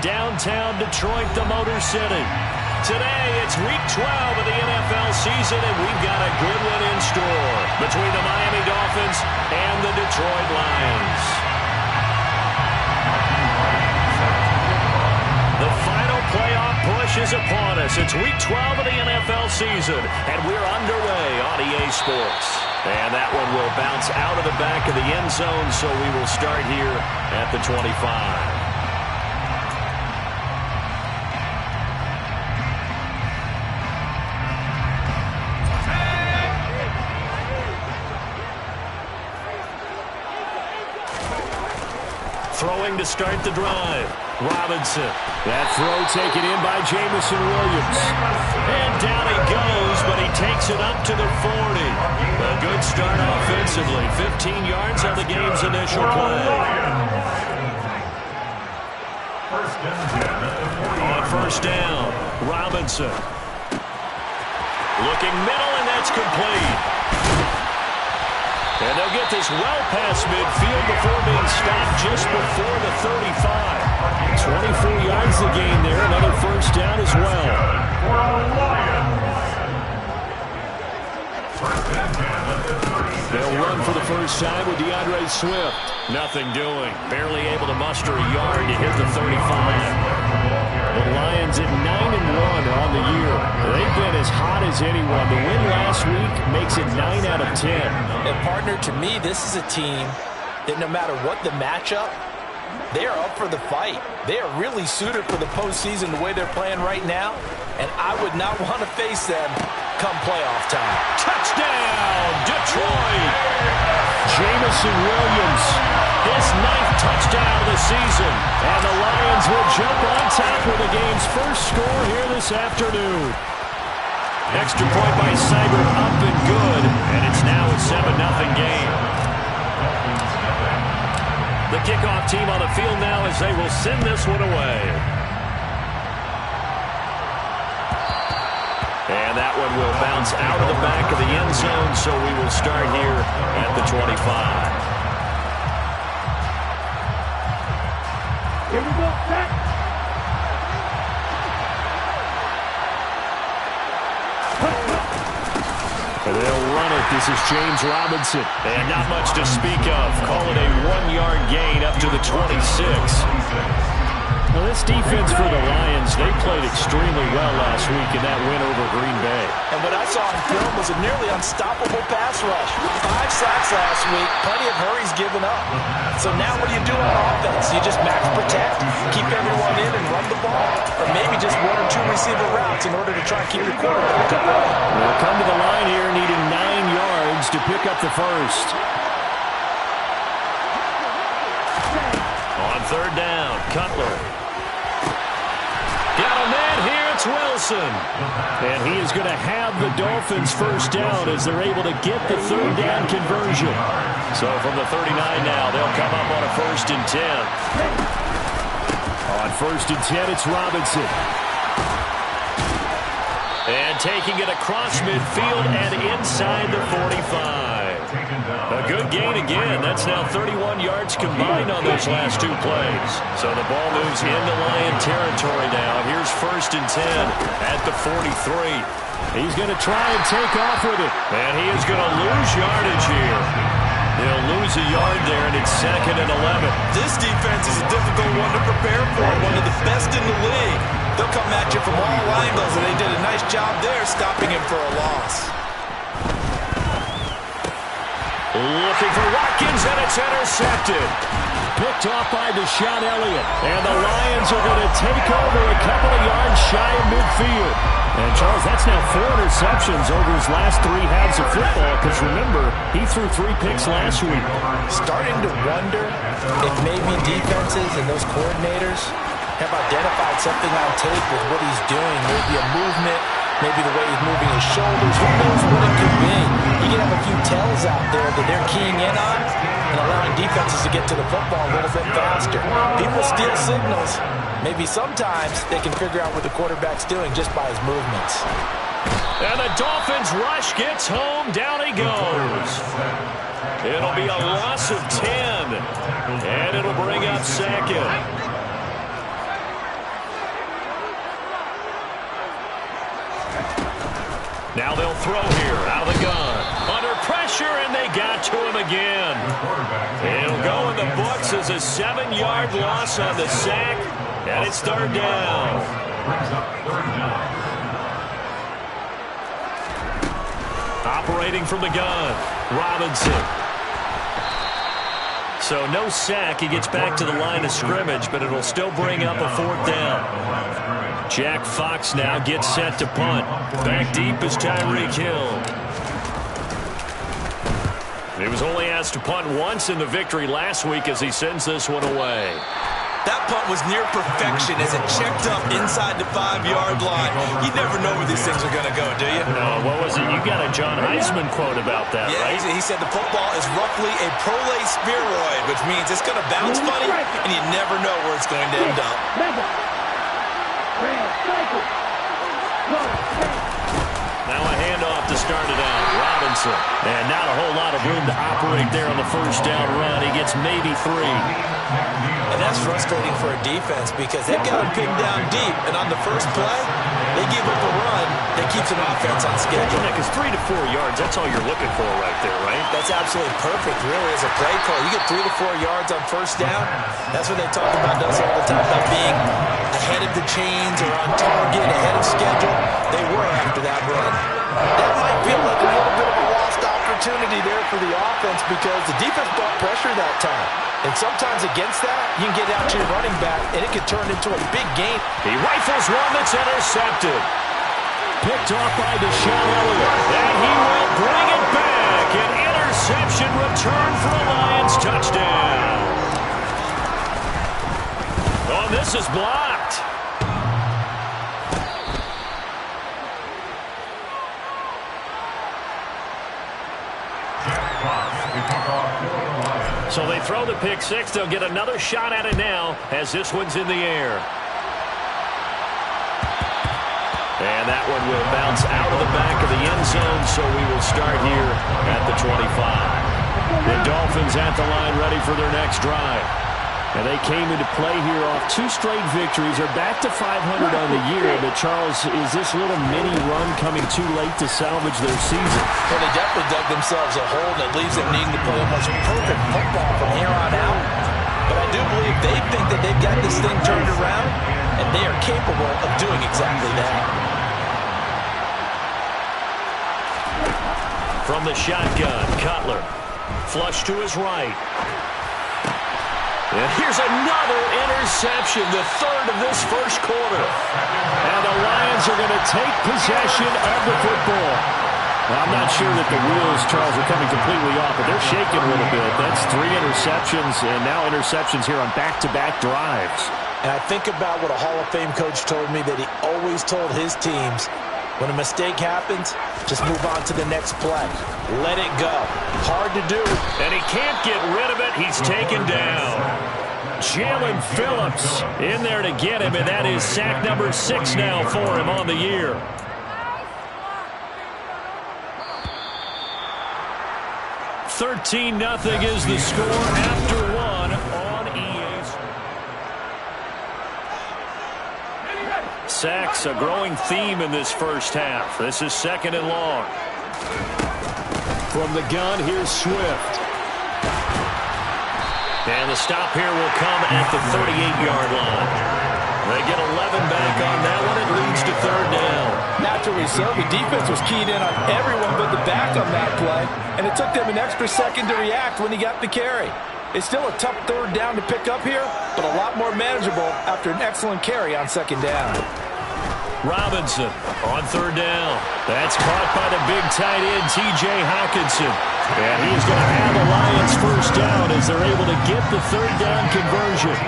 downtown Detroit, the Motor City. Today, it's week 12 of the NFL season, and we've got a good one in store between the Miami Dolphins and the Detroit Lions. The final playoff push is upon us. It's week 12 of the NFL season, and we're underway on EA Sports. And that one will bounce out of the back of the end zone, so we will start here at the 25. Throwing to start the drive. Robinson. That throw taken in by Jamison Williams. And down he goes, but he takes it up to the 40. A good start offensively. 15 yards on the game's initial play. On first down, Robinson. Looking middle, and that's complete. And they'll get this well past midfield before being stopped just before the 35. 24 yards to gain there. Another first down as well. They'll run for the first time with DeAndre Swift. Nothing doing. Barely able to muster a yard to hit the 35. The Lions at 9-1 on the year. They've been as hot as anyone. The win last week makes it 9 out of 10. And partner, to me, this is a team that no matter what the matchup, they are up for the fight. They are really suited for the postseason the way they're playing right now. And I would not want to face them come playoff time. Touchdown, Detroit! Jamison Williams, his 9th touchdown of the season. And the Lions will jump on top with the game's first score here this afternoon. Extra point by Seibert, up and good. And it's now a 7-0 game. The kickoff team on the field now as they will send this one away. And that one will bounce out of the back of the end zone, so we will start here at the 25. Here we go, set. And they'll run it. This is James Robinson. And not much to speak of. Call it a 1-yard gain up to the 26. Well, this defense for the Lions, they played extremely well last week in that win over Green Bay. And what I saw on film was a nearly unstoppable pass rush. 5 sacks last week, plenty of hurries given up. So now what do you do on offense? You just max protect, keep everyone in and run the ball. Or maybe just 1 or 2 receiver routes in order to try and keep your quarterback away. They'll come to the line here needing 9 yards to pick up the first. On third down, Cutler. Got a man here, it's Wilson. And he is going to have the Dolphins first down as they're able to get the third down conversion. So from the 39 now, they'll come up on a 1st and 10. On 1st and 10, it's Robinson. And taking it across midfield and inside the 45. A good gain again. That's now 31 yards combined on those last 2 plays. So the ball moves into Lion territory now. Here's 1st and 10 at the 43. He's going to try and take off with it. And he is going to lose yardage here. He'll lose a yard there, and it's 2nd and 11. This defense is a difficult one to prepare for. One of the best in the league. They'll come at you from all angles, and they did a nice job there stopping him for a loss. Looking for Watkins, and it's intercepted. Picked off by Deshaun Elliott. And the Lions are going to take over a couple of yards shy of midfield. And, Charles, that's now 4 interceptions over his last 3 halves of football. Because, remember, he threw 3 picks last week. Starting to wonder if maybe defenses and those coordinators have identified something on tape with what he's doing. Maybe a movement, maybe the way he's moving his shoulders. Who knows what it could be? You can have a few tells out there that they're keying in on and allowing defenses to get to the football a little bit faster. People steal signals. Maybe sometimes they can figure out what the quarterback's doing just by his movements. And the Dolphins rush gets home. Down he goes. It'll be a loss of 10. And it'll bring up 2nd. Now they'll throw here, out of the gun. Under pressure, and they got to him again. It'll go in the books as a 7-yard loss on the sack, and it's third down. Operating from the gun, Robinson. So no sack. He gets back to the line of scrimmage, but it'll still bring up a fourth down. Jack Fox now gets set to punt. Back deep is Tyreek Hill. He was only asked to punt once in the victory last week as he sends this one away. That punt was near perfection as it checked up inside the 5-yard line. You never know where these things are going to go, do you? No, what was it? You got a John Heisman quote about that, right? He said the football is roughly a prolate spheroid, which means it's going to bounce funny, and you never know where it's going to end up. Now a handoff to start it out. Robinson. And not a whole lot of room to operate there on the first down run. He gets maybe 3. And that's frustrating for a defense because they've got him pinned down deep, and on the first play, they give up a run that keeps an offense on schedule. Because 3 to 4 yards, that's all you're looking for right there, right? That's absolutely perfect, really, as a play call. You get 3 to 4 yards on first down. That's what they talk about us all the time, about being ahead of the chains or on target, ahead of schedule. They were after that run. That might feel like a little bit of a lost opportunity there for the offense because the defense brought pressure that time. And sometimes against that, you can get out to your running back, and it can turn into a big game. He rifles one that's intercepted. Picked off by Deshaun Elliott. And he will bring it back. An interception return for a Lions touchdown. Oh, this is blocked. So they throw the pick six. They'll get another shot at it now as this one's in the air. And that one will bounce out of the back of the end zone, so we will start here at the 25. The Dolphins at the line ready for their next drive. And they came into play here off 2 straight victories. They're back to 500 on the year. But, Charles, is this little mini run coming too late to salvage their season? Well, they definitely dug themselves a hole that leaves them needing to play almost perfect football from here on out. But I do believe they think that they've got this thing turned around, and they are capable of doing exactly that. From the shotgun, Cutler. Flush to his right. And here's another interception, the third of this first quarter. And the Lions are going to take possession of the football. Now, I'm not sure that the wheels, Charles, are coming completely off, but they're shaking a little bit. That's 3 interceptions, and now interceptions here on back-to-back drives. And I think about what a Hall of Fame coach told me that he always told his teams, when a mistake happens, just move on to the next play. Let it go. Hard to do. And he can't get rid of it. He's taken down. Jalen Phillips in there to get him, and that is sack number 6 now for him on the year. (13-0) is the score after 1 on EA's. Sacks, a growing theme in this first half. This is 2nd and long. From the gun, here's Swift. And the stop here will come at the 38-yard line. They get 11 back on that one. It leads to 3rd down. Naturally so. The defense was keyed in on everyone but the back on that play, and it took them an extra second to react when he got the carry. It's still a tough 3rd down to pick up here, but a lot more manageable after an excellent carry on 2nd down. Robinson on 3rd down. That's caught by the big tight end, T.J. Hockenson. And he's going to have a Lions first down as they're able to get the 3rd down conversion.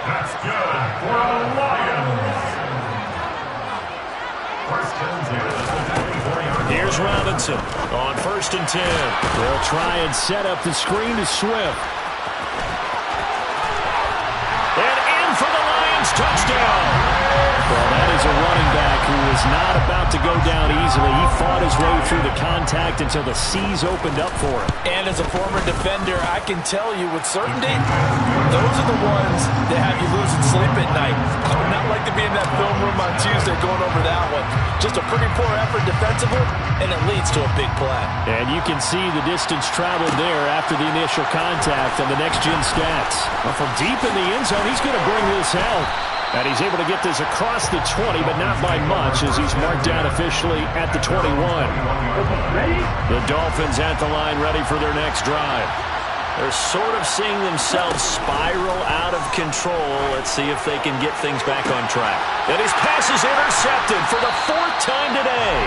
That's good for the Lions. Here's Robinson on 1st and 10. They'll try and set up the screen to Swift. And in for the Lions touchdown. Well, that is a running back who was not about to go down easily. He fought his way through the contact until the seas opened up for him. And as a former defender, I can tell you with certainty, those are the ones that have you losing sleep at night. I would not like to be in that film room on Tuesday going over that one. Just a pretty poor effort defensively, and it leads to a big play. And you can see the distance traveled there after the initial contact on the next-gen stats. Well, from deep in the end zone, he's going to bring this out. And he's able to get this across the 20, but not by much, as he's marked down officially at the 21. The Dolphins at the line, ready for their next drive. They're sort of seeing themselves spiral out of control. Let's see if they can get things back on track. And his pass is intercepted for the 4th time today.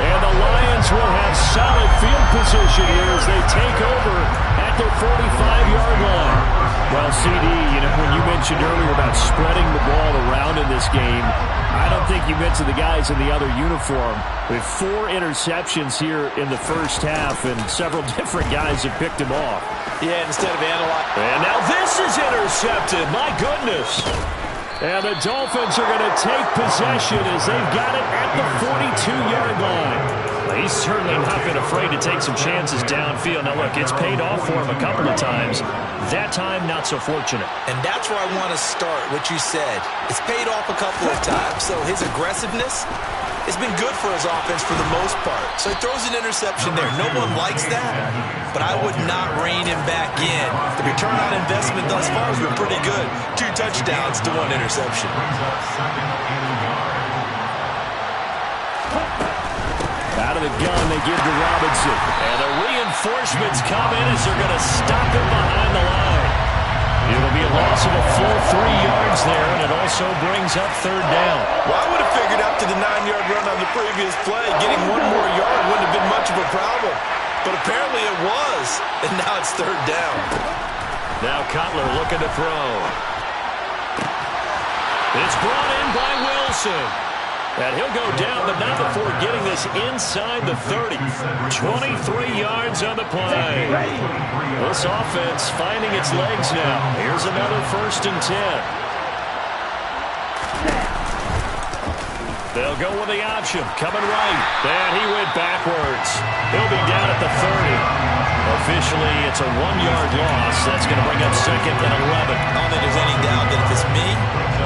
And the Lions will have solid field position here as they take over at their 45-yard line. Well, CD, when you mentioned earlier about spreading the ball around in this game, I don't think you mentioned the guys in the other uniform. With 4 interceptions here in the first half, and several different guys have picked him off. Yeah, instead of analyzing. And now this is intercepted. My goodness. And the Dolphins are going to take possession as they've got it at the 42-yard line. Well, he's certainly not been afraid to take some chances downfield. Now, look, it's paid off for him a couple of times. That time, not so fortunate. And that's where I want to start, what you said. It's paid off a couple of times. So his aggressiveness has been good for his offense for the most part. So he throws an interception there. No one likes that, but I would not rein him back in. The return on investment thus far has been pretty good. 2 touchdowns to 1 interception. Out of the gun, they give to Robinson. And the reinforcements come in as they're going to stop him behind the line. It'll be a loss of a full 3 yards there, and it also brings up 3rd down. Well, I would have figured after the 9-yard run on the previous play, getting 1 more yard wouldn't have been much of a problem. But apparently it was, and now it's 3rd down. Now Cutler looking to throw. It's brought in by Wilson. And he'll go down, but not before getting this inside the 30. 23 yards on the play. This offense finding its legs now. Here's another 1st and 10. They'll go with the option. Coming right. And he went backwards. He'll be down at the 30. Officially, it's a 1-yard loss. That's going to bring up 2nd and 11. I don't think there's any doubt that if it's me,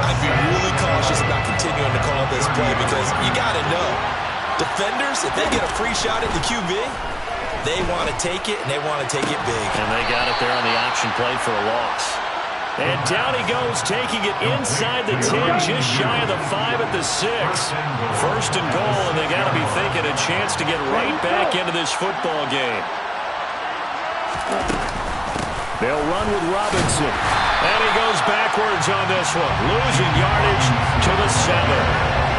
I'd be really cautious about continuing to call this play because you got to know, defenders, if they get a free shot at the QB, they want to take it, and they want to take it big. And they got it there on the option play for a loss. And down he goes, taking it inside the 10, just shy of the 5 at the 6. 1st and goal, and they got to be thinking a chance to get right back into this football game. They'll run with Robinson. And he goes backwards on this one. Losing yardage to the 7.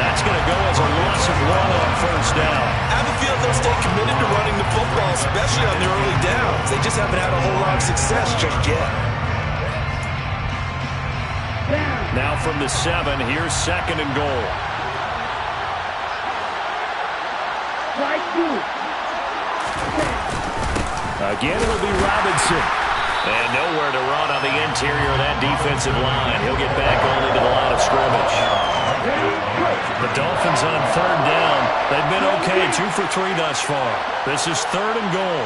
That's going to go as a loss of 1 on 1st down. I have a feeling they'll stay committed to running the football, especially on the early downs. They just haven't had a whole lot of success just yet. Now from the 7, here's 2nd and goal. Again, it'll be Robinson. And nowhere to run on the interior of that defensive line. He'll get back only to the line of scrimmage. The Dolphins on 3rd down. They've been okay, 2 for 3 thus far. This is 3rd and goal.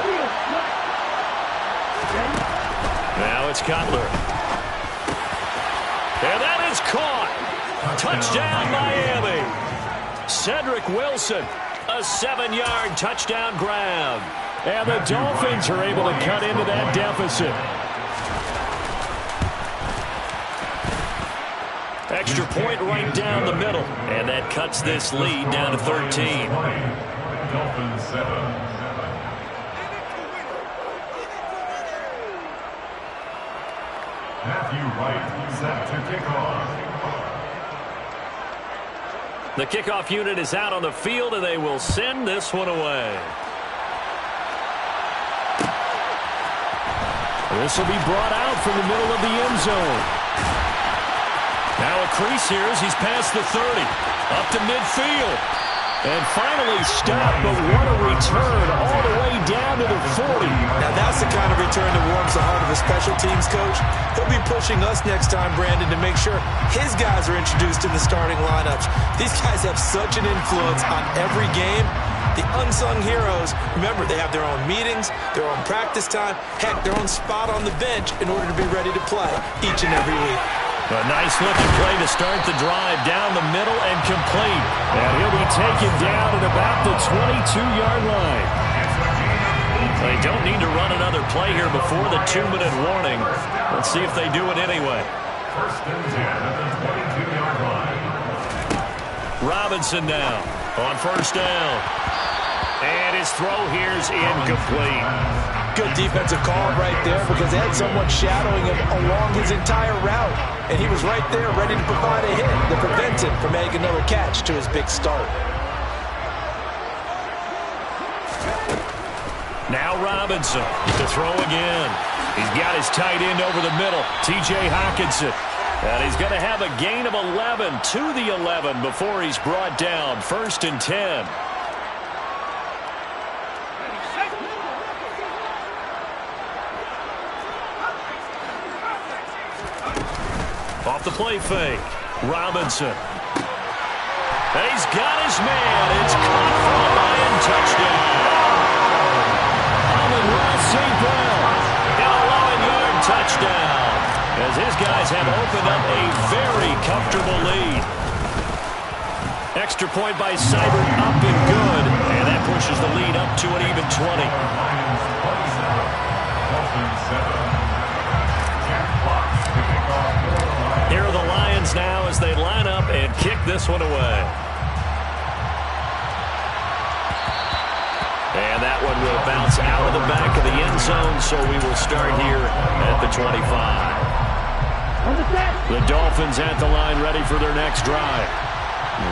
Now it's Cutler. And that is caught. Touchdown, Miami. Cedric Wilson, a 7-yard touchdown grab. And the Dolphins are able to cut into that deficit. Extra point right down the middle. And that cuts this lead down to 13. Dolphins 7. Matthew Wright set to kick off. The kickoff unit is out on the field, and they will send this one away. This will be brought out from the middle of the end zone. Now a crease here as he's past the 30. Up to midfield. And finally stopped, but what a return all the way down to the 40. Now that's the kind of return that warms the heart of a special teams coach. He'll be pushing us next time, Brandon, to make sure his guys are introduced in the starting lineups. These guys have such an influence on every game. The unsung heroes, remember, they have their own meetings, their own practice time, heck, their own spot on the bench in order to be ready to play each and every week. A nice-looking play to start the drive down the middle and complete. And he'll be taken down at about the 22-yard line. They don't need to run another play here before the 2-minute warning. Let's see if they do it anyway. First and 10 at the 22-yard line. Robinson now on first down. And his throw here's incomplete. Good defensive call right there because they had someone shadowing him along his entire route. And he was right there ready to provide a hit to prevent him from making another catch to his big start. Now Robinson to throw again. He's got his tight end over the middle, T.J. Hockenson. And he's going to have a gain of 11 to the 11 before he's brought down. First and 10. Off the play fake, Robinson. And he's got his man. It's caught for a Lion touchdown. Amon-Ra St. Brown, an 11-yard touchdown, as his guys have opened up a very comfortable lead. Extra point by Seibert, up and good, and that pushes the lead up to an even 20. Here are the Lions now as they line up and kick this one away. And that one will bounce out of the back of the end zone, so we will start here at the 25. The Dolphins at the line, ready for their next drive.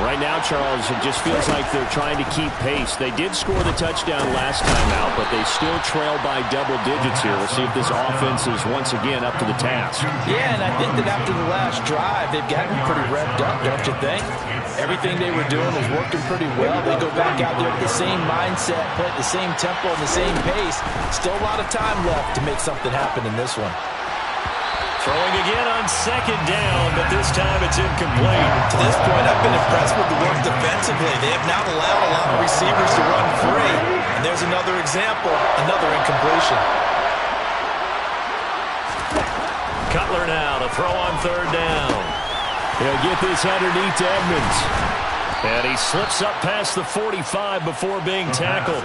Right now, Charles, it just feels like they're trying to keep pace. They did score the touchdown last time out, but they still trail by double digits here. We'll see if this offense is once again up to the task. Yeah, and I think that after the last drive, they've gotten pretty revved up, don't you think? Everything they were doing was working pretty well. They go back out there with the same mindset, play at the same tempo and the same pace. Still a lot of time left to make something happen in this one. Throwing again on second down, but this time it's incomplete. To this point, I've been impressed with the work defensively. They have not allowed a lot of receivers to run free. And there's another example, another incompletion. Cutler now to throw on third down. He'll get this underneath to Edmonds. And he slips up past the 45 before being tackled.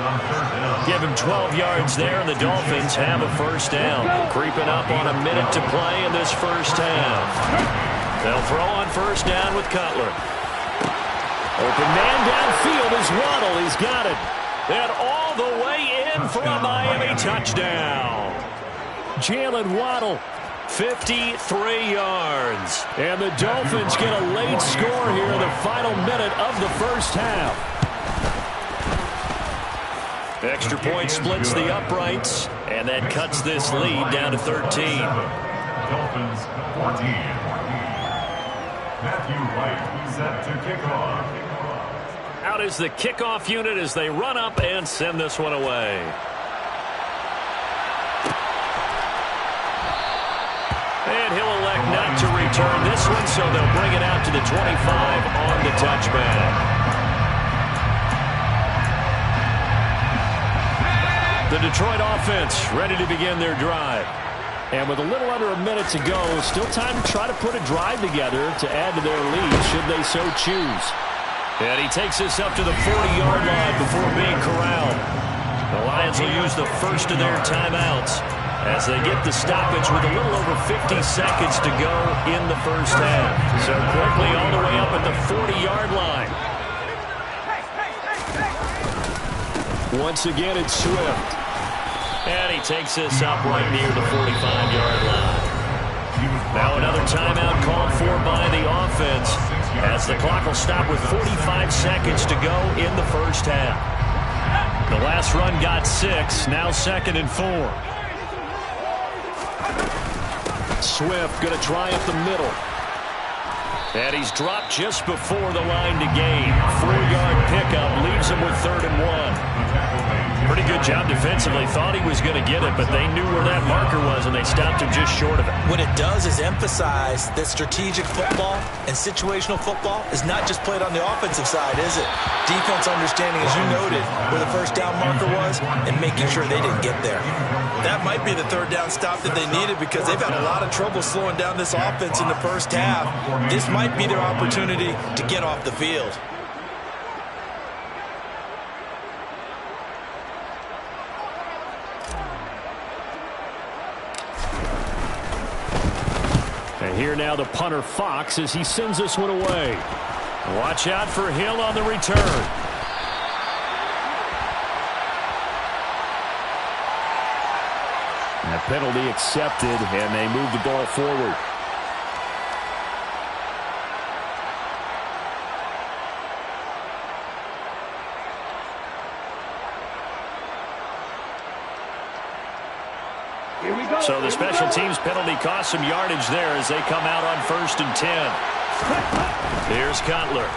Give him 12 yards there, and the Dolphins have a first down. Creeping up on a minute to play in this first half. They'll throw on first down with Cutler. Open man downfield is Waddle. He's got it. And all the way in for a Miami touchdown. Jalen Waddle. 53 yards. And the Dolphins get a late score here in the final minute of the first half. Extra point splits the uprights, and that cuts this lead down to 13. Dolphins 14. Matthew White set to kick off. Out is the kickoff unit as they run up and send this one away. And he'll elect not to return this one, so they'll bring it out to the 25 on the touchback. The Detroit offense ready to begin their drive. And with a little under a minute to go, still time to try to put a drive together to add to their lead, should they so choose. And he takes this up to the 40-yard line before being corralled. The Lions will use the first of their timeouts as they get the stoppage with a little over 50 seconds to go in the first half. So quickly all the way up at the 40-yard line. Once again, it's Swift. And he takes this up right near the 45-yard line. Now another timeout called for by the offense as the clock will stop with 45 seconds to go in the first half. The last run got 6, now 2nd and 4. Swift going to try up the middle. And he's dropped just before the line to gain. 4-yard pickup leaves him with 3rd and 1. Pretty good job defensively. Thought he was going to get it, but they knew where that marker was, and they stopped him just short of it. What it does is emphasize that strategic football and situational football is not just played on the offensive side, is it? Defense understanding, as you noted, where the first down marker was and making sure they didn't get there. That might be the 3rd down stop that they needed because they've had a lot of trouble slowing down this offense in the first half. This might be their opportunity to get off the field. And here now the punter Fox as he sends this one away. Watch out for Hill on the return. And a penalty accepted, and they move the ball forward. So the special teams penalty cost some yardage there as they come out on 1st and 10. Here's Cutler.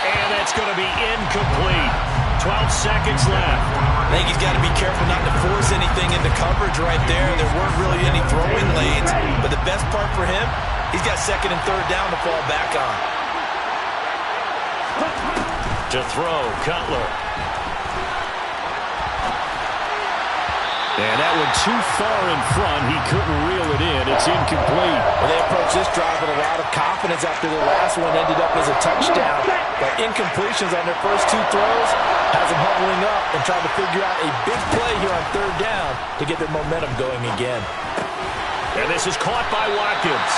And that's going to be incomplete. 12 seconds left. I think he's got to be careful not to force anything into coverage right there. There weren't really any throwing lanes, but the best part for him, he's got 2nd and 3rd down to fall back on. To throw, Cutler. And that one too far in front. He couldn't reel it in. It's incomplete. Well, they approached this drive with a lot of confidence after their last one ended up as a touchdown. But incompletions on their first 2 throws has them huddling up and trying to figure out a big play here on 3rd down to get their momentum going again. And this is caught by Watkins.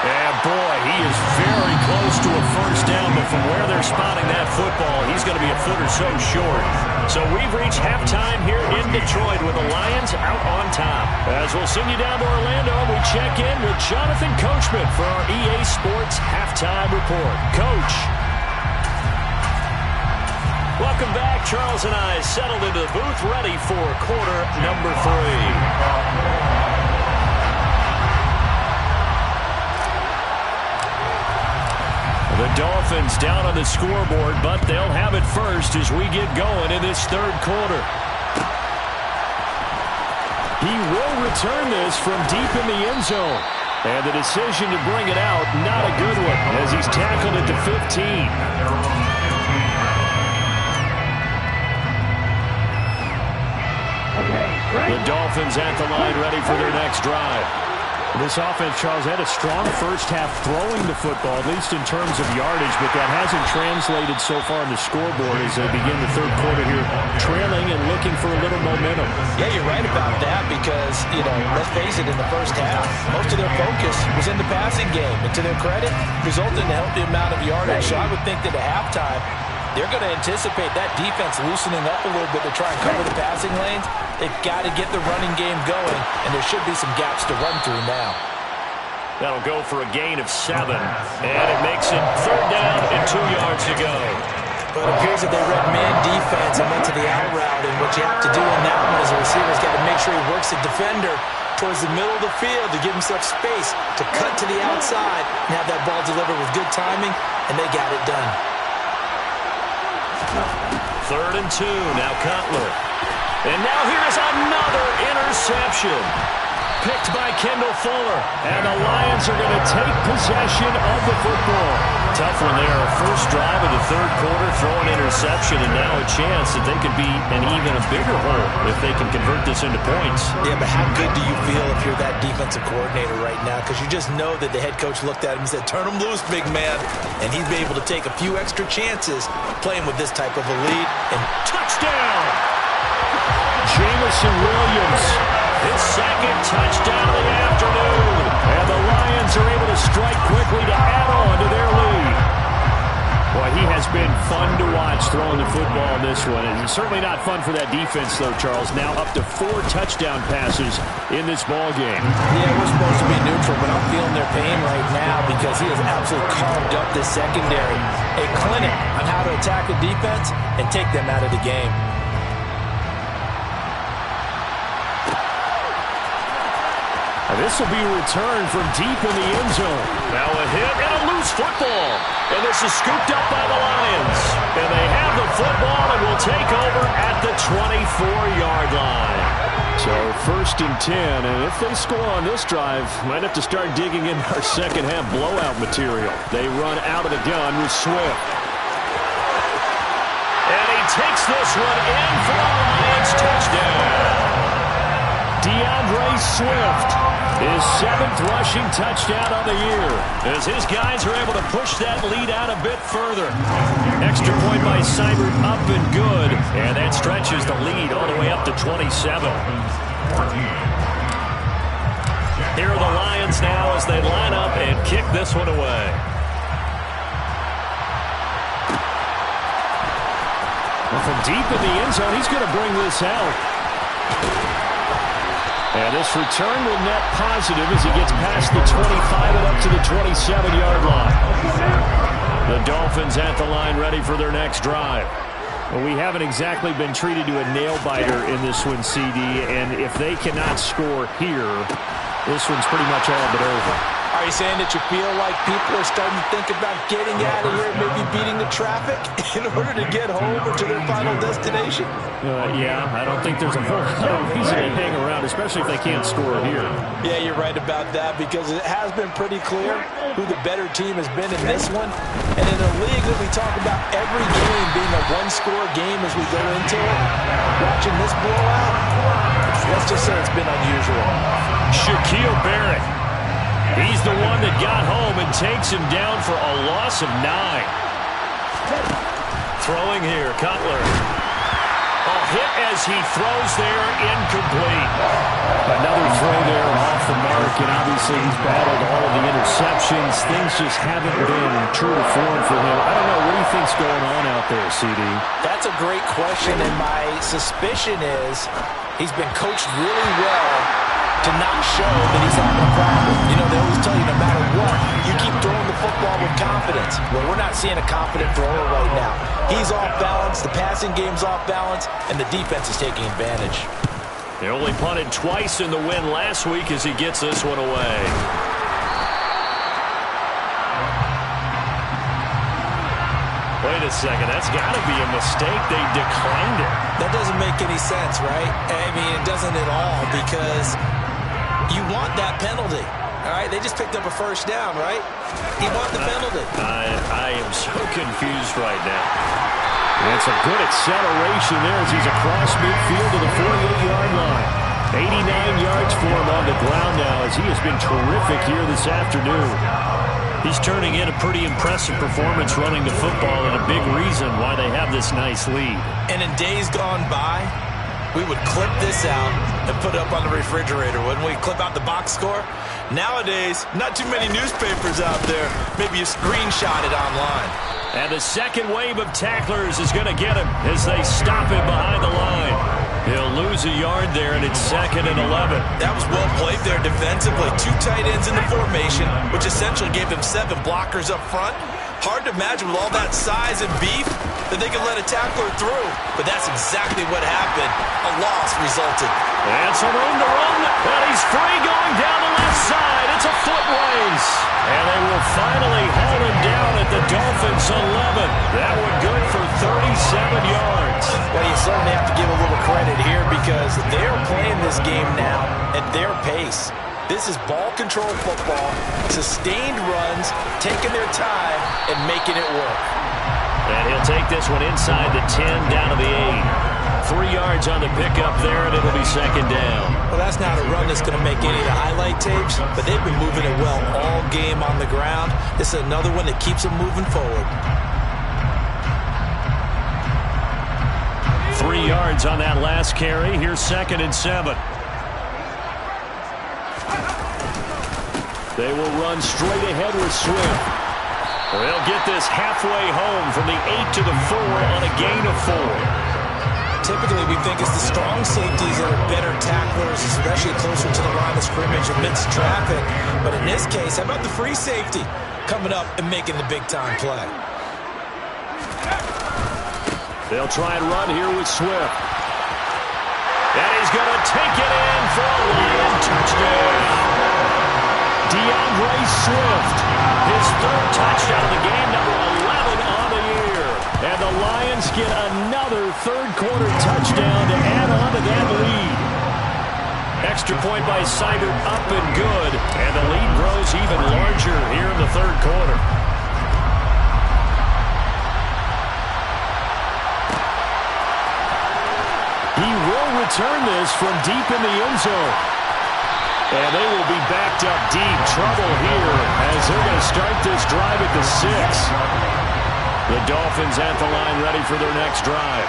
And boy, he is very close to a first down, but from where they're spotting that football, he's going to be a foot or so short. So we've reached halftime here in Detroit with the Lions out on top. As we'll send you down to Orlando, we check in with Jonathan Coachman for our EA Sports Halftime Report. Coach. Welcome back. Charles and I settled into the booth ready for quarter number 3. The Dolphins down on the scoreboard, but they'll have it first as we get going in this 3rd quarter. He will return this from deep in the end zone. And the decision to bring it out, not a good one, as he's tackled at the 15. The Dolphins at the line ready for their next drive. This offense, Charles, had a strong first half throwing the football, at least in terms of yardage, but that hasn't translated so far on the scoreboard as they begin the 3rd quarter here, trailing and looking for a little momentum. Yeah, you're right about that because, let's face it, in the first half, most of their focus was in the passing game. And to their credit, resulted in a healthy amount of yardage. So I would think that at halftime, they're going to anticipate that defense loosening up a little bit to try and cover the passing lanes. They've got to get the running game going, and there should be some gaps to run through now. That'll go for a gain of 7, and it makes it 3rd down and 2 yards to go. But it appears that they read man defense and went to the out route, and what you have to do in that one is the receiver's got to make sure he works the defender towards the middle of the field to give himself space to cut to the outside and have that ball delivered with good timing, and they got it done. 3rd and 2, now Cutler. And now here's another interception. Picked by Kendall Fuller. And the Lions are going to take possession of the football. Tough one there. First drive of the 3rd quarter, throw an interception, and now a chance that they could be an even a bigger hole if they can convert this into points. Yeah, but how good do you feel if you're that defensive coordinator right now? Because you just know that the head coach looked at him and said, turn him loose, big man. And he'd be able to take a few extra chances playing with this type of a lead. And touchdown! Jamison Williams. His 2nd touchdown of the afternoon. And the Lions are able to strike quickly to add on to their lead. Boy, he has been fun to watch throwing the football in this one. And it's certainly not fun for that defense, though, Charles. Now up to 4 touchdown passes in this ball game. Yeah, we're supposed to be neutral, but I'm feeling their pain right now because he has absolutely carved up this secondary. A clinic on how to attack a defense and take them out of the game. A And this will be returned from deep in the end zone. Now a hit and a loose football. And this is scooped up by the Lions. And they have the football and will take over at the 24-yard line. So 1st and 10, and if they score on this drive, might have to start digging in our second half blowout material. They run out of the gun with Swift. And he takes this one in for a Lions touchdown. DeAndre Swift, his 7th rushing touchdown on the year. As his guys are able to push that lead out a bit further. Extra point by Seibert, up and good. And that stretches the lead all the way up to 27. Here are the Lions now as they line up and kick this one away. Well, from deep in the end zone, he's going to bring this out. And this return will net positive as he gets past the 25 and up to the 27-yard line. The Dolphins at the line ready for their next drive. Well, we haven't exactly been treated to a nail-biter in this one, CD, and if they cannot score here, this one's pretty much all but over. Are you saying that you feel like people are starting to think about getting out of here, maybe beating the traffic in order to get home or to their final destination? Yeah, I don't think there's a whole lot of reason to hang around, especially if they can't score here. Yeah, you're right about that because it has been pretty clear who the better team has been in this one. And in a league that we talk about every game being a one-score game as we go into it, watching this blowout, let's just say it's been unusual. Shaquille Barrett. He's the one that got home and takes him down for a loss of 9. Throwing here, Cutler. A hit as he throws there, incomplete. Another throw there off the mark, and obviously he's battled all of the interceptions. Things just haven't been true to form for him. I don't know, what do you think's going on out there, CD? That's a great question, and my suspicion is he's been coached really well to not show that he's having a problem. You know, they always tell you no matter what, you keep throwing the football with confidence. Well, we're not seeing a confident thrower right now. He's off balance, the passing game's off balance, and the defense is taking advantage. They only punted twice in the win last week as he gets this one away. Wait a second, that's got to be a mistake. They declined it. That doesn't make any sense, right? I mean, it doesn't at all because you want that penalty. All right, they just picked up a first down, right? You want the penalty. I am so confused right now. And some good acceleration there as he's across midfield to the 48-yard line. 89 yards for him on the ground now as he has been terrific here this afternoon. He's turning in a pretty impressive performance running the football and a big reason why they have this nice lead. And in days gone by, we would clip this out and put it up on the refrigerator, wouldn't we? Clip out the box score. Nowadays, not too many newspapers out there. Maybe you screenshot it online. And the second wave of tacklers is going to get him as they stop him behind the line. He'll lose a yard there, and it's 2nd and 11. That was well played there defensively. 2 tight ends in the formation, which essentially gave them 7 blockers up front. Hard to imagine with all that size and beef that they could let a tackler through. But that's exactly what happened. A loss resulted. And some room to run, and he's free going down the left side. It's a foot race. And they will finally haul him down at the Dolphins' 11. That one good for 37 yards. Well, you certainly have to give a little credit here because they're playing this game now at their pace. This is ball control football, sustained runs, taking their time, and making it work. And he'll take this one inside the 10 down to the 8. 3 yards on the pickup there, and it'll be 2nd down. Well, that's not a run that's going to make any of the highlight tapes, but they've been moving it well all game on the ground. This is another one that keeps them moving forward. 3 yards on that last carry. Here's 2nd and 7. They will run straight ahead with Swift. They'll get this halfway home from the 8 to the 4 on a gain of 4. Typically, we think it's the strong safeties that are better tacklers, especially closer to the line of scrimmage amidst traffic. But in this case, how about the free safety coming up and making the big-time play? They'll try and run here with Swift. And he's going to take it in for a Lion touchdown. DeAndre Swift, his third touchdown of the game, number 11 on the year. And the Lions get another third-quarter touchdown to add on to that lead. Extra point by Seibert, up and good. And the lead grows even larger here in the third quarter. He will return this from deep in the end zone. And they will be backed up deep. Trouble here as they're going to start this drive at the 6. The Dolphins at the line ready for their next drive.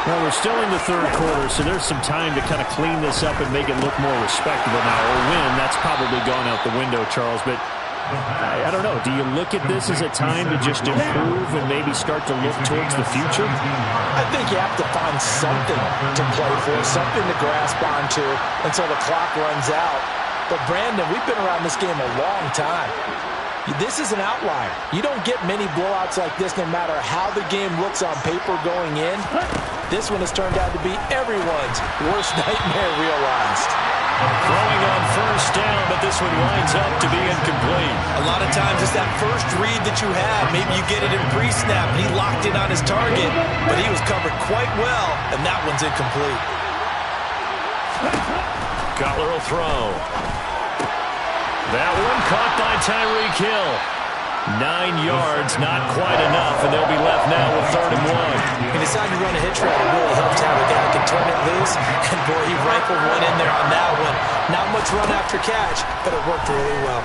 Well, we're still in the third quarter, so there's some time to kind of clean this up and make it look more respectable now. Or win, that's probably gone out the window, Charles. But I don't know. Do you look at this as a time to just improve and maybe start to look towards the future? I think you have to find something to play for, something to grasp onto until the clock runs out. But, Brandon, we've been around this game a long time. This is an outlier. You don't get many blowouts like this no matter how the game looks on paper going in. This one has turned out to be everyone's worst nightmare realized. Throwing on first down, but this one winds up to be incomplete. A lot of times it's that first read that you have. Maybe you get it in pre-snap. He locked in on his target, but he was covered quite well, and that one's incomplete. Cutler will throw. That one caught by Tyreek Hill. 9 yards, not quite enough, and they'll be left now with 3rd and 1. You decide to run a hitch route. It really helps to have a guy who can turn it loose. And, boy, he rifled one in there on that one. Not much run after catch, but it worked really well.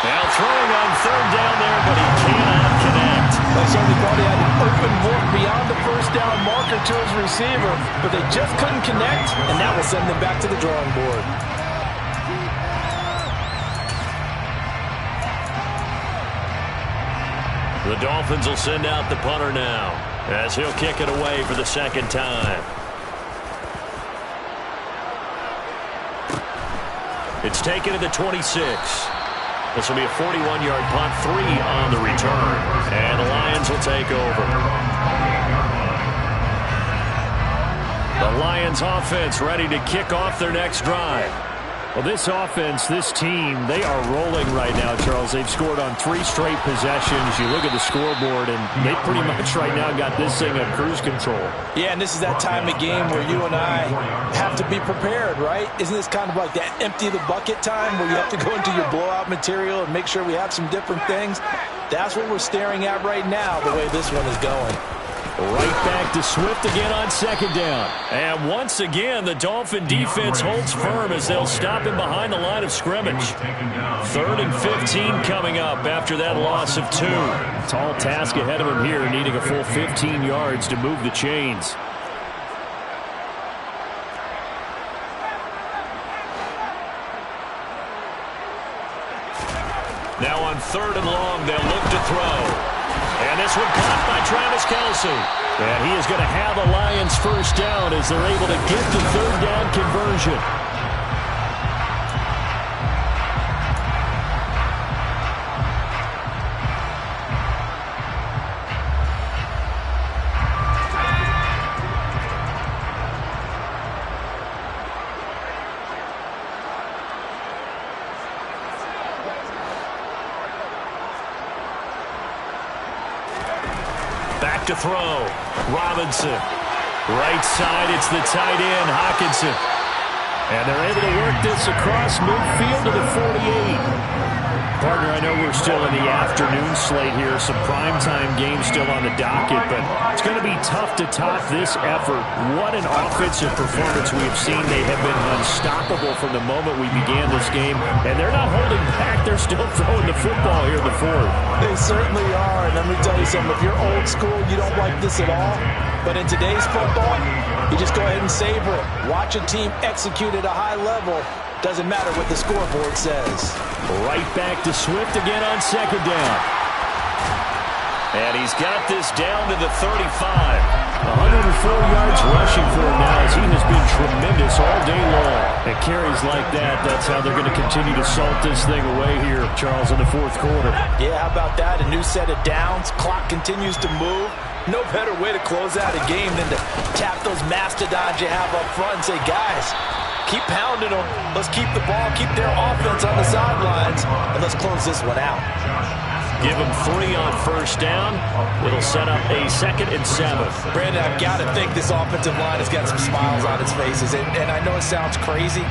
Now throwing on 3rd down there, but he cannot connect. They certainly thought he had an open look beyond the first down marker to his receiver, but they just couldn't connect, and that will send them back to the drawing board. The Dolphins will send out the punter now as he'll kick it away for the second time. It's taken to the 26. This will be a 41-yard punt, 3 on the return. And the Lions will take over. The Lions offense ready to kick off their next drive. Well, this offense, this team, they are rolling right now, Charles. They've scored on 3 straight possessions. You look at the scoreboard, and they pretty much right now got this thing on cruise control. Yeah, and this is that time of game where you and I have to be prepared, right? Isn't this kind of like that empty the bucket time where you have to go into your blowout material and make sure we have some different things? That's what we're staring at right now, the way this one is going. Right back to Swift again on 2nd down. And once again, the Dolphin defense holds firm as they'll stop him behind the line of scrimmage. 3rd and 15 coming up after that loss of 2. Tall task ahead of him here, needing a full 15 yards to move the chains. Now on 3rd and long, they'll look to throw. And this one caught by Travis Kelce. And he is going to have a Lions first down as they're able to get the 3rd down conversion. Back to throw. Robinson. Right side, it's the tight end, Hockenson. And they're able to work this across midfield to the 48. Partner, I know we're still in the afternoon slate here. Some primetime games still on the docket, but it's going to be tough to top this effort. What an offensive performance we have seen. They have been unstoppable from the moment we began this game, and they're not holding back. They're still throwing the football here in the 4th. They certainly are, and let me tell you something. If you're old school, you don't like this at all. But in today's football, you just go ahead and savor it. Watch a team execute at a high level. Doesn't matter what the scoreboard says. Right back to Swift again on 2nd down. And he's got this down to the 35. 104 yards rushing for him now as he has been tremendous all day long. It carries like that. That's how they're going to continue to salt this thing away here, Charles, in the 4th quarter. Yeah, how about that? A new set of downs. Clock continues to move. No better way to close out a game than to tap those mastodons you have up front and say, guys, keep pounding them. Let's keep the ball, keep their offense on the sidelines, and let's close this one out. Give them 3 on first down. It'll set up a 2nd and 7. Brandon, I've got to think this offensive line has got some smiles on its faces. And I know it sounds crazy,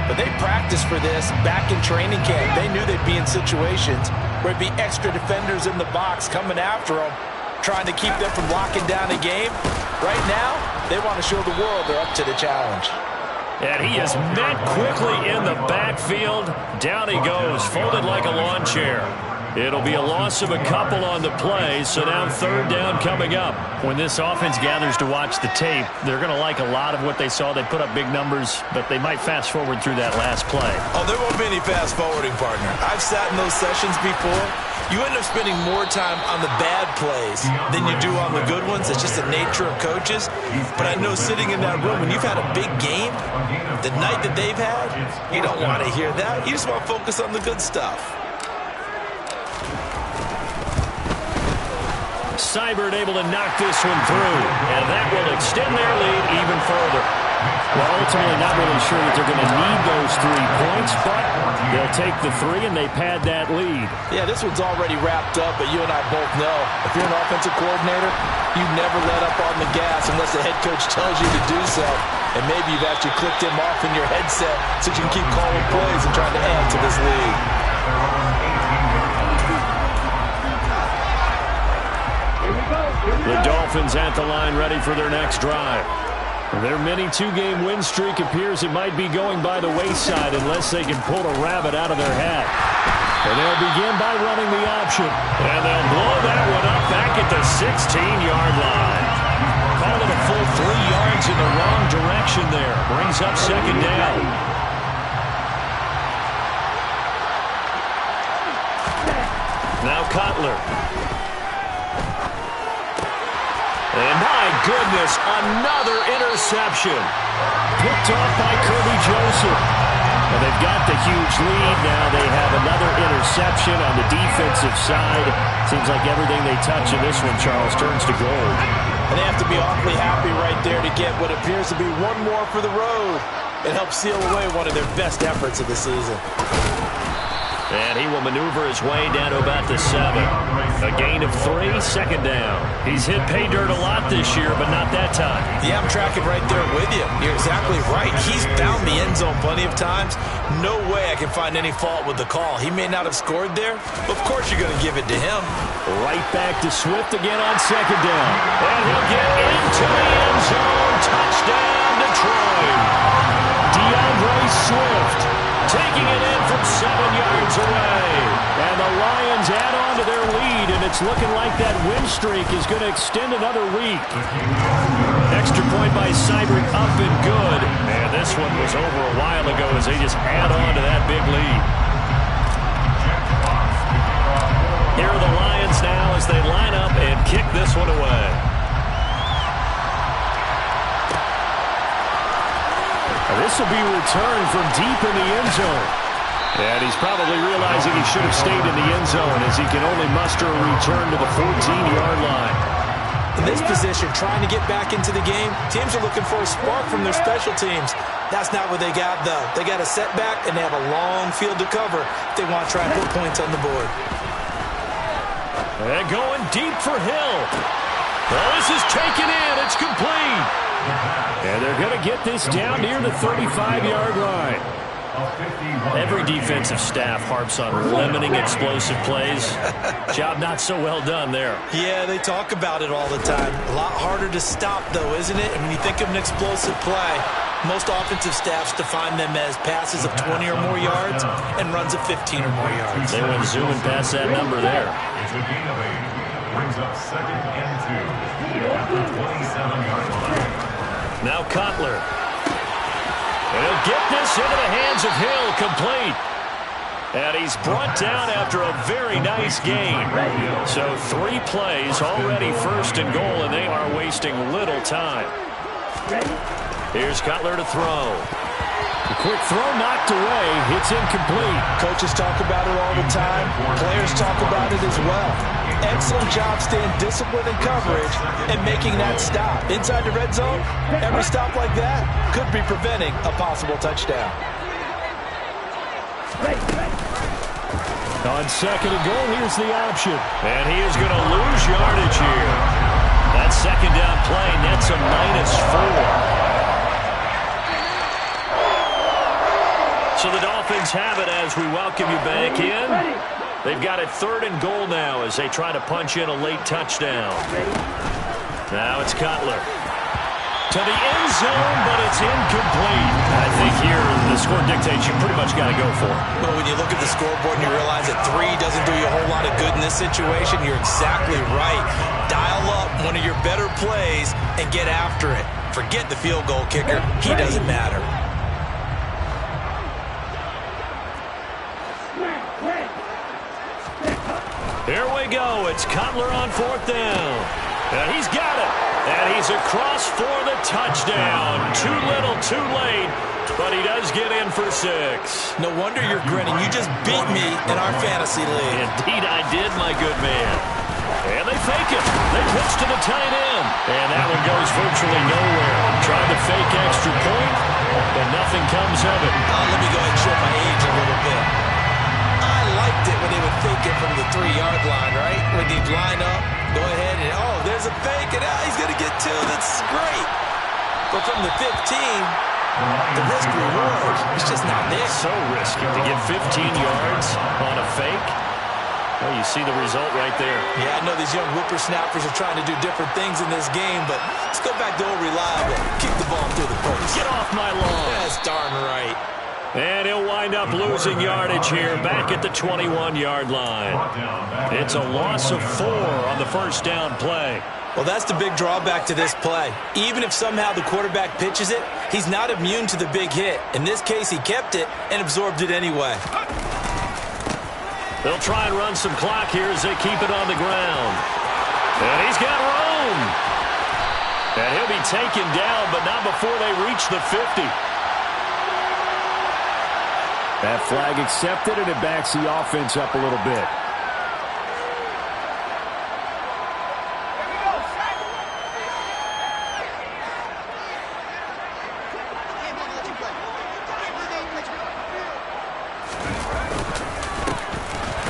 but they practiced for this back in training camp. They knew they'd be in situations where it'd be extra defenders in the box coming after them, trying to keep them from locking down a game. Right now, they want to show the world they're up to the challenge. And he is met quickly in the backfield. Down he goes, folded like a lawn chair. It'll be a loss of a couple on the play, so now 3rd down coming up. When this offense gathers to watch the tape, they're going to like a lot of what they saw. They put up big numbers, but they might fast forward through that last play. Oh, there won't be any fast forwarding, partner. I've sat in those sessions before. You end up spending more time on the bad plays than you do on the good ones. It's just the nature of coaches. But I know sitting in that room, when you've had a big game, the night that they've had, you don't want to hear that. You just want to focus on the good stuff. Seibert able to knock this one through, and that will extend their lead even further. Well, ultimately not really sure that they're going to need those 3 points, but they'll take the 3 and they pad that lead. Yeah, this one's already wrapped up, but you and I both know if you're an offensive coordinator, you never let up on the gas unless the head coach tells you to do so. And maybe you've actually clicked him off in your headset so you can keep calling plays and trying to add to this lead. The Dolphins at the line ready for their next drive. Their mini 2-game win streak appears it might be going by the wayside unless they can pull a rabbit out of their hat. And they'll begin by running the option. And they'll blow that one up back at the 16-yard line. Call it a full 3 yards in the wrong direction there. Brings up 2nd down. Now Cutler. And my goodness, another interception. Picked off by Kirby Joseph. And they've got the huge lead. Now they have another interception on the defensive side. Seems like everything they touch in this one, Charles, turns to gold. And they have to be awfully happy right there to get what appears to be one more for the road. It helps seal away one of their best efforts of the season. And he will maneuver his way down to about the 7. A gain of 3, 2nd down. He's hit pay dirt a lot this year, but not that time. Yeah, I'm tracking right there with you. You're exactly right. He's found the end zone plenty of times. No way I can find any fault with the call. He may not have scored there, but of course you're going to give it to him. Right back to Swift again on 2nd down. And he'll get into the end zone. Touchdown, Detroit. DeAndre Swift taking it in from 7 yards away. And the Lions add on to their lead, and it's looking like that win streak is going to extend another week. Extra point by Seibert up and good. And this one was over a while ago as they just add on to that big lead. Here are the Lions now as they line up and kick this one away. This will be returned from deep in the end zone. And he's probably realizing he should have stayed in the end zone as he can only muster a return to the 14-yard line. In this position, trying to get back into the game, teams are looking for a spark from their special teams. That's not what they got, though. They got a setback, and they have a long field to cover if they want to try and put points on the board. And going deep for Hill. Well, this is taken in. It's complete. And they're going to get this down near the 35-yard line. Every defensive staff harps on limiting explosive plays. Job not so well done there. Yeah, they talk about it all the time. A lot harder to stop, though, isn't it? And when you think of an explosive play, most offensive staffs define them as passes of 20 or more yards and runs of 15 or more yards. They went zooming past that number there. It's a gain of 8. Brings up 2nd and 2 at the 27-yard line. Now Cutler. And he'll get this into the hands of Hill, complete. And he's brought down after a very nice gain. So 3 plays, already 1st and goal, and they are wasting little time. Here's Cutler to throw. A quick throw knocked away. It's incomplete. Coaches talk about it all the time. Players talk about it as well. excellent job staying disciplined in coverage and making that stop. Inside the red zone, every stop like that could be preventing a possible touchdown. On second and goal, here's the option. And he is going to lose yardage here. That second down play nets a -4. So the Dolphins have it as we welcome you back in. They've got it 3rd and goal now as they try to punch in a late touchdown. Now it's Cutler. To the end zone, but it's incomplete. I think here the score dictates you pretty much got to go for it. Well, when you look at the scoreboard and you realize that 3 doesn't do you a whole lot of good in this situation, you're exactly right. Dial up one of your better plays and get after it. Forget the field goal kicker. He doesn't matter. Here we go. It's Cutler on 4th down. And he's got it. And he's across for the touchdown. Too little, too late. But he does get in for 6. No wonder you're grinning. You just beat me in our fantasy league. Indeed I did, my good man. And they fake it. They pitch to the tight end. And that one goes virtually nowhere. Tried to fake extra point, but nothing comes of it. Let me go ahead and show my age a little bit. I liked it when they would fake it from the 3-yard line, right? When they'd line up, go ahead and, oh, there's a fake, and he's going to get 2. That's great. But from the 15, the risk reward is just not there. So risky to get 15 yards on a fake. Well, you see the result right there. Yeah, I know these young whippersnappers are trying to do different things in this game, but let's go back to old reliable. Kick the ball through the post. Get off my lawn. That's darn right. And he'll wind up losing yardage here back at the 21-yard line. It's a loss of 4 on the first down play. Well, that's the big drawback to this play. Even if somehow the quarterback pitches it, he's not immune to the big hit. In this case, he kept it and absorbed it anyway. They'll try and run some clock here as they keep it on the ground. And he's got room. And he'll be taken down, but not before they reach the 50. That flag accepted, and it backs the offense up a little bit.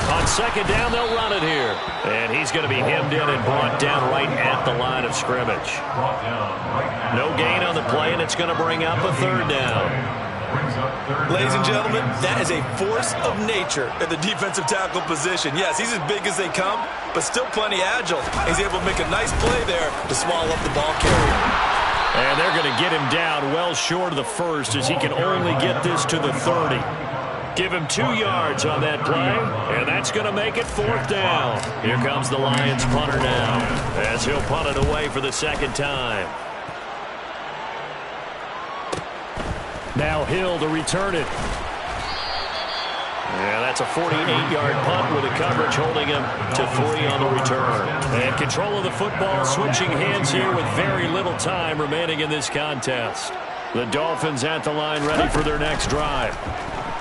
On second down, they'll run it here. And he's going to be hemmed in and brought down right at the line of scrimmage. No gain on the play, and it's going to bring up a 3rd down. Ladies and gentlemen, that is a force of nature at the defensive tackle position. Yes, he's as big as they come, but still plenty agile. He's able to make a nice play there to swallow up the ball carrier. And they're going to get him down well short of the 1st as he can only get this to the 30. Give him 2 yards on that play, and that's going to make it 4th down. Here comes the Lions punter now as he'll punt it away for the 2nd time. Now Hill to return it. Yeah, that's a 48-yard punt with a coverage holding him to 3 on the return. And control of the football switching hands here with very little time remaining in this contest. The Dolphins at the line ready for their next drive.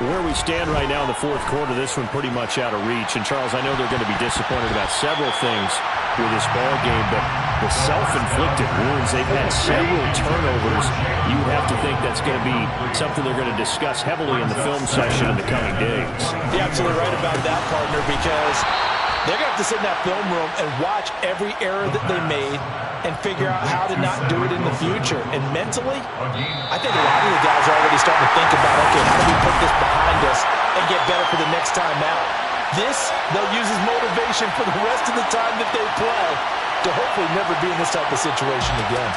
Where we stand right now in the 4th quarter, this one pretty much out of reach. And, Charles, I know they're going to be disappointed about several things with this ball game, but the self-inflicted wounds, they've had several turnovers. You have to think that's going to be something they're going to discuss heavily in the film session in the coming days. You're absolutely right about that, partner, because they're going to have to sit in that film room and watch every error that they made and figure out how to not do it in the future. And mentally, I think a lot of the guys are already starting to think about, okay, how do we put this behind us and get better for the next time out? This, they'll use as motivation for the rest of the time that they play to hopefully never be in this type of situation again.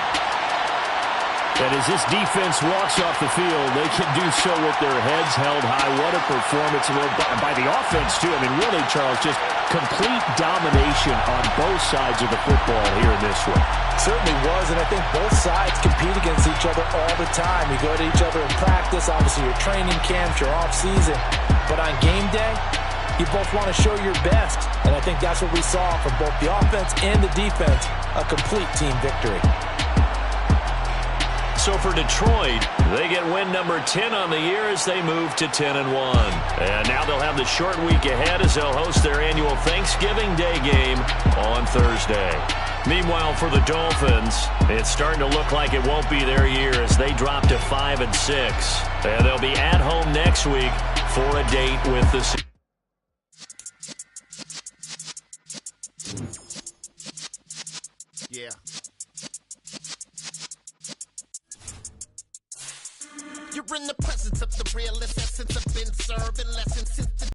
And as this defense walks off the field, they can do so with their heads held high. What a performance by the offense, too. I mean, really, Charles, just complete domination on both sides of the football here in this one. Certainly was, and I think both sides compete against each other all the time. You go to each other in practice, obviously your training camps, your off-season. But on game day, you both want to show your best. And I think that's what we saw from both the offense and the defense, a complete team victory. so for Detroit, they get win number 10 on the year as they move to 10-1. And now they'll have the short week ahead as they'll host their annual Thanksgiving Day game on Thursday. Meanwhile, for the Dolphins, it's starting to look like it won't be their year as they drop to 5-6. And they'll be at home next week for a date with the Seahawks. Yeah. You're in the presence of the realest essence. I've been serving lessons since